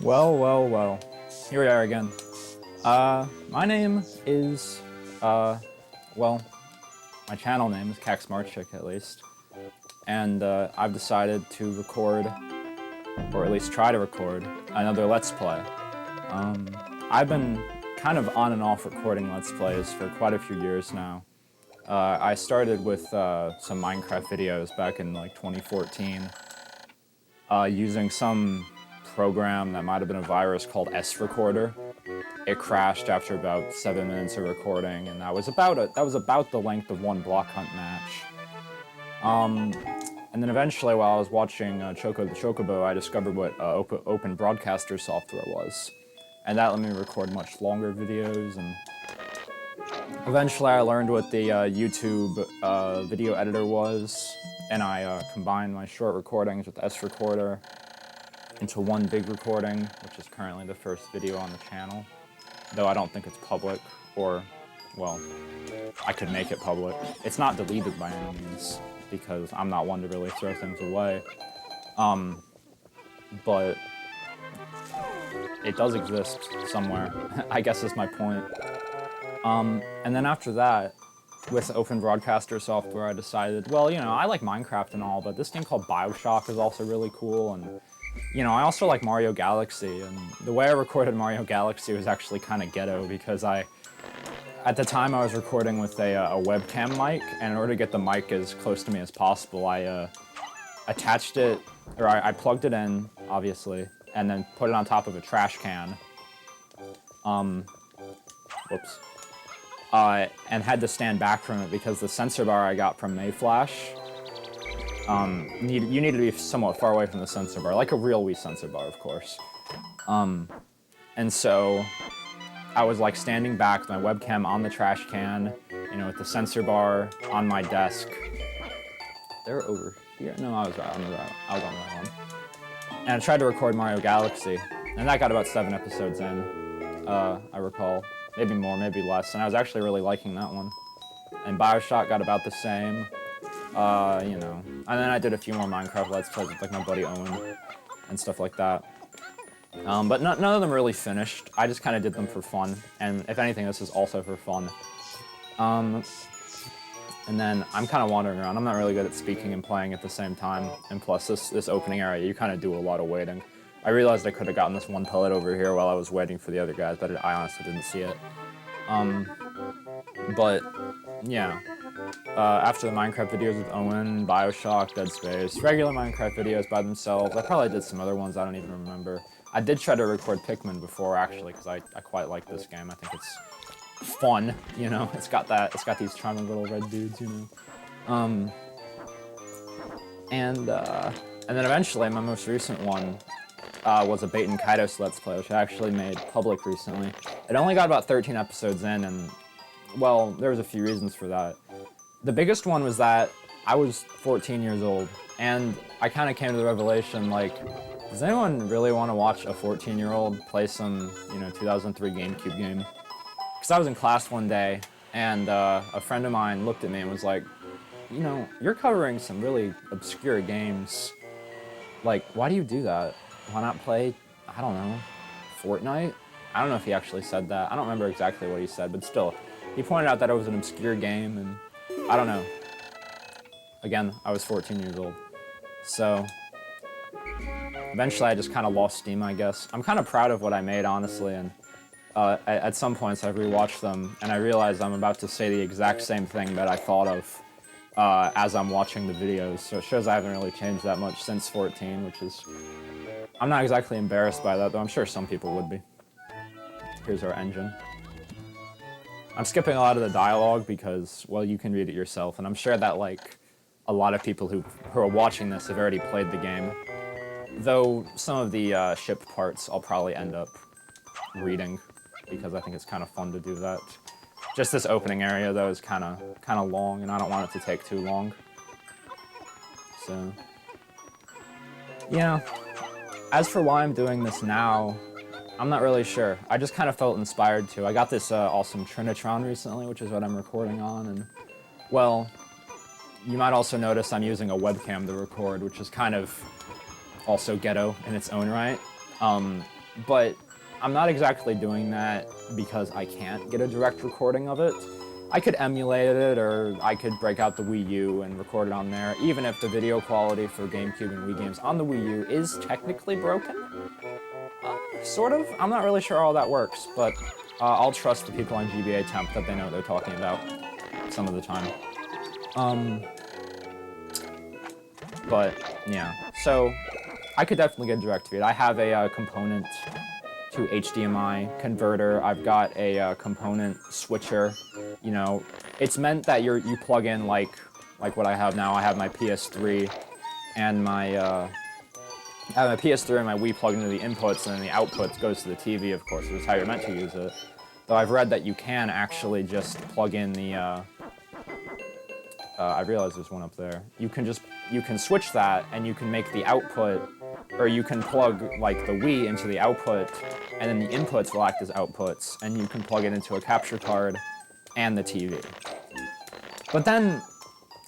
Well. Here we are again. My name is, well, my channel name is CaxMarchik at least. And, I've decided to record, or at least try to record, another Let's Play. I've been kind of on and off recording Let's Plays for quite a few years now. I started with, some Minecraft videos back in, like, 2014, using some program that might have been a virus called S-Recorder. It crashed after about 7 minutes of recording, and that was about the length of one block hunt match. And then eventually, while I was watching Choco the Chocobo, I discovered what open broadcaster software was, and that let me record much longer videos. And eventually, I learned what the YouTube video editor was, and I combined my short recordings with S-Recorder into one big recording, which is currently the first video on the channel. Though I don't think it's public, or, well, I could make it public. It's not deleted by any means, because I'm not one to really throw things away. But it does exist somewhere, I guess is my point. And then after that, with open broadcaster software, I decided, well, you know, I like Minecraft and all, but this game called BioShock is also really cool, and you know, I also like Mario Galaxy, and the way I recorded Mario Galaxy was actually kind of ghetto, because at the time I was recording with a webcam mic, and in order to get the mic as close to me as possible, I attached it, or I plugged it in, obviously, and then put it on top of a trash can. Whoops. And had to stand back from it because the sensor bar I got from Mayflash, you need to be somewhat far away from the sensor bar, like a real Wii sensor bar, of course. And so I was like standing back with my webcam on the trash can, you know, with the sensor bar on my desk. They're over here. No, I was on the right one. And I tried to record Mario Galaxy, and that got about 7 episodes in, I recall. Maybe more, maybe less, and I was actually really liking that one. And BioShock got about the same. You know, and then I did a few more Minecraft Let's Plays with, like, my buddy Owen and stuff like that. But none of them really finished. I just kind of did them for fun, and if anything, this is also for fun. And then I'm kind of wandering around. I'm not really good at speaking and playing at the same time, and plus this opening area, you kind of do a lot of waiting. I realized I could have gotten this one pellet over here while I was waiting for the other guys, but I honestly didn't see it. But, yeah. After the Minecraft videos with Owen, BioShock, Dead Space, regular Minecraft videos by themselves. I probably did some other ones, I don't even remember. I did try to record Pikmin before, actually, because I quite like this game. I think it's fun, you know? It's got these charming little red dudes, you know? And then eventually, my most recent one was a Bait and Kaidos Let's Play, which I actually made public recently. It only got about 13 episodes in, and, well, there was a few reasons for that. The biggest one was that I was 14 years old, and I kind of came to the revelation, like, does anyone really want to watch a 14-year-old play some, you know, 2003 GameCube game? Because I was in class one day, and a friend of mine looked at me and was like, you know, you're covering some really obscure games. Like, why do you do that? Why not play, I don't know, Fortnite? I don't know if he actually said that. I don't remember exactly what he said, but still. He pointed out that it was an obscure game, and I don't know. Again, I was 14 years old. So, eventually I just kind of lost steam, I guess. I'm kind of proud of what I made, honestly, and at some points I've rewatched them, and I realize I'm about to say the exact same thing that I thought of as I'm watching the videos. So it shows I haven't really changed that much since 14, which is... I'm not exactly embarrassed by that, though I'm sure some people would be. Here's our engine. I'm skipping a lot of the dialogue because, well, you can read it yourself, and I'm sure that, like, a lot of people who are watching this have already played the game. Though some of the ship parts I'll probably end up reading, because I think it's kind of fun to do that. Just this opening area, though, is kind of long, and I don't want it to take too long. So, yeah. As for why I'm doing this now, I'm not really sure. I just kind of felt inspired to. I got this awesome Trinitron recently, which is what I'm recording on, and, well, you might also notice I'm using a webcam to record, which is kind of also ghetto in its own right. but I'm not exactly doing that because I can't get a direct recording of it. I could emulate it, or I could break out the Wii U and record it on there, even if the video quality for GameCube and Wii games on the Wii U is technically broken. Sort of. I'm not really sure how all that works, but I'll trust the people on GBA Temp that they know what they're talking about some of the time. But, yeah. So, I could definitely get direct feed. I have a component to HDMI converter. I've got a component switcher. You know, it's meant that you plug in like what I have now. I have my PS3 and my PS3 and my Wii plugged into the inputs, and then the outputs goes to the TV, of course, which is how you're meant to use it. Though I've read that you can actually just plug in the, I realize there's one up there. You can switch that, and you can make the output, or you can plug, like, the Wii into the output, and then the inputs will act as outputs, and you can plug it into a capture card and the TV. But then,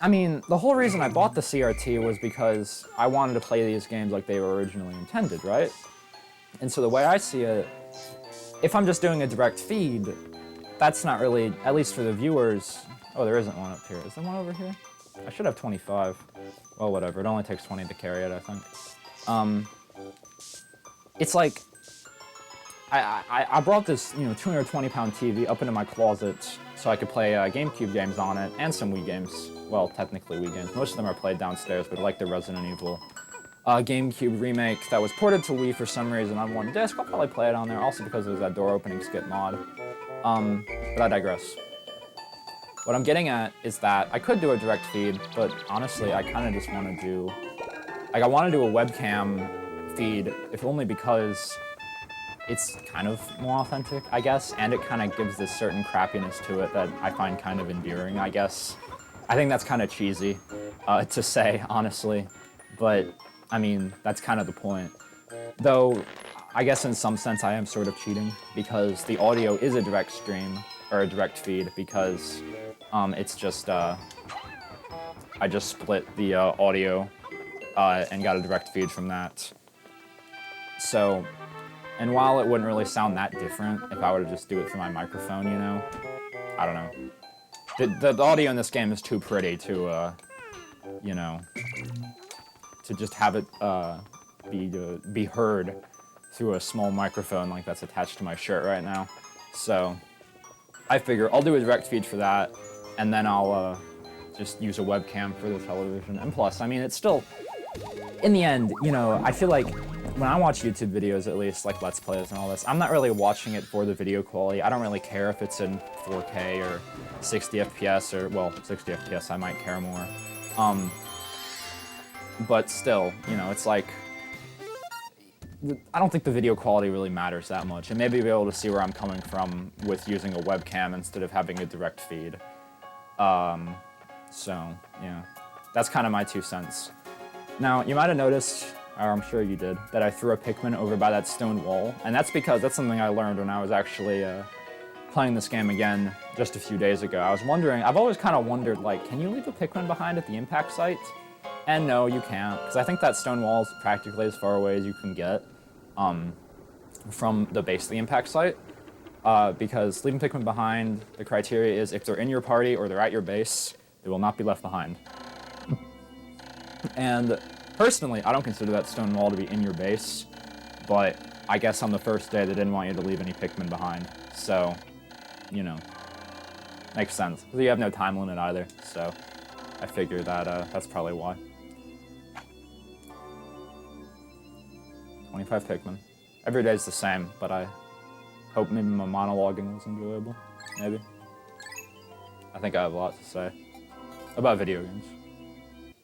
I mean, the whole reason I bought the CRT was because I wanted to play these games like they were originally intended, right? And so the way I see it, if I'm just doing a direct feed, that's not really, at least for the viewers... Oh, there isn't one up here. Is there one over here? I should have 25. Well, whatever. It only takes 20 to carry it, I think. It's like... I brought this, 220-pound TV up into my closet so I could play GameCube games on it, and some Wii games. Well, technically Wii games. Most of them are played downstairs, but like the Resident Evil GameCube remake that was ported to Wii for some reason on one disc. I'll probably play it on there, also because there's that door opening skip mod. But I digress. What I'm getting at is that I could do a direct feed, but honestly, I kind of just want to do... Like, I want to do a webcam feed, if only because it's kind of more authentic, I guess, and it kind of gives this certain crappiness to it that I find kind of endearing, I guess. I think that's kind of cheesy to say, honestly, but, I mean, that's kind of the point. Though, I guess in some sense I am sort of cheating, because the audio is a direct stream, or a direct feed, because it's just, I just split the audio and got a direct feed from that. So, and while it wouldn't really sound that different if I were to just do it through my microphone, I don't know. The audio in this game is too pretty to, to just have it be heard through a small microphone like that's attached to my shirt right now. So, I figure I'll do a direct feed for that, and then I'll just use a webcam for the television. And plus, I mean, it's still, in the end, I feel like when I watch YouTube videos, at least, like Let's Plays and all this, I'm not really watching it for the video quality. I don't really care if it's in 4K or 60 FPS, or, well, 60 FPS, I might care more. But still, it's like, I don't think the video quality really matters that much, and maybe be able to see where I'm coming from with using a webcam instead of having a direct feed. So, yeah, that's kind of my 2 cents. Now, you might have noticed, or I'm sure you did, that I threw a Pikmin over by that stone wall, and that's because that's something I learned when I was actually playing this game again just a few days ago. I was wondering, I've always kind of wondered, like, can you leave a Pikmin behind at the impact site? And no, you can't, because I think that stone wall is practically as far away as you can get from the base of the impact site, because leaving Pikmin behind, the criteria is if they're in your party or they're at your base, they will not be left behind. And personally, I don't consider that stone wall to be in your base, but I guess on the first day they didn't want you to leave any Pikmin behind, so, makes sense. Because you have no time limit either, so I figure that that's probably why. 25 Pikmin. Every day's the same, but I hope maybe my monologuing was enjoyable. Maybe. I think I have a lot to say about video games.